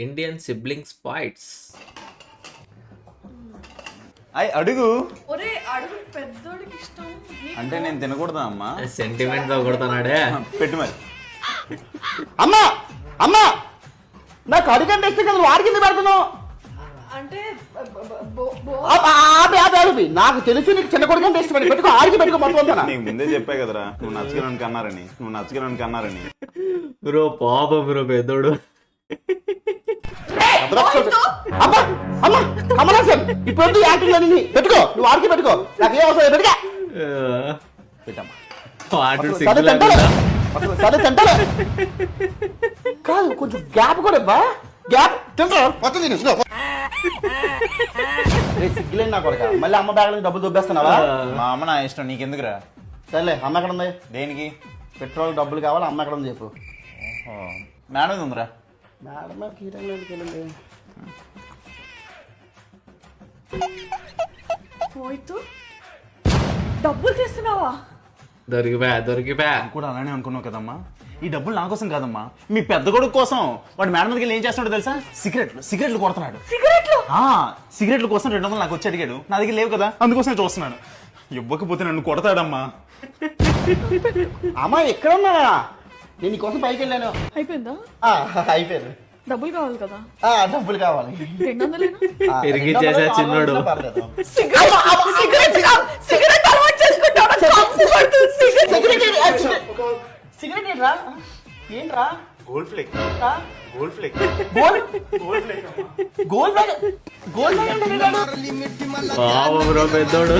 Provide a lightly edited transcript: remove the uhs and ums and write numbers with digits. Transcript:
Indian siblings fights. అడుగు ఒరే అడుగు పెద్దోడికి ఇష్టం అంటే నేను తినకూడదా అమ్మా? సెంటిమెంట్ తో కొడుతున్నాడే. పెట్టు మరి. అమ్మా అమ్మా నాకు అడిగంటే ఇష్టం కదా, వాడికి ఎందుకు పెడుతున్నావు? అంటే నాకు తెలిసి నీకు చిన్న కొడుకంటే ఇష్టపడి పెట్టుకో, ఆడికి పెట్టుకో మొత్తం అంతా. నీకు ముందే చెప్పా కదరా నువ్వు నచ్చగలను అన్నారని. బ్రో పాప బ్రో పెద్దోడు. అమ్మా అమ్మా కమలాసన్ ఇప్పుడు యాక్టింగ్ అని పెట్టుకో, నువ్వు ఆడికి పెట్టుకో, నాకు ఏ అవసరం పెట్టుకో. పెట్టమ్మా సరే తింటాను కాదు, కొంచెం గ్యాప్ కూడా ఇవ్వా. గ్యాప్ తింటా మొత్తం తిను. సిగ్గులేని నా కొడుక, మళ్ళీ అమ్మ బ్యాగ్ నుంచి డబ్బులు దొబ్బేస్తున్నావా? మా అమ్మ నా ఇష్టం, నీకెందుకురా? సరేలే, అమ్మ ఎక్కడ ఉంది? దేనికి? పెట్రోల్ డబ్బులు కావాలి, అమ్మ ఎక్కడ ఉంది చెప్పు. మేడం ఉందిరా. మేడం కీరండి పోయితూ డబ్బులు తీస్తున్నావా? దొరికిపా కూడా అలానే అనుకున్నావు కదమ్మా. ఈ డబ్బులు నా కోసం కాదమ్మా, మీ పెద్ద కొడుకు కోసం. వాడు మేడం దగ్గర ఏం చేస్తున్నాడో తెలుసా? సిగరెట్లు కొడుతున్నాడు. సిగరెట్ల కోసం 200 నాకు వచ్చి అడిగాడు, నా దగ్గర లేవు కదా, అందుకోసం చూస్తున్నాడు. ఇవ్వకపోతే నన్ను కొడతాడమ్మా. అమ్మా ఎక్కడ ఉన్నావా? నేను నీకోసం పైకి వెళ్ళాను. అయిపోయిందా? అయిపోయింది. డబ్బులు కావాలి కదా? డబ్బులు కావాలి. 200 పెరిగి చేసే చిన్నోడు. సిగరెట్ ఏంట్రా? ఏంట్రా? Gold flake. గోల్డ్ ఫ్లేక్ పాప బ్రో పెద్దోడు.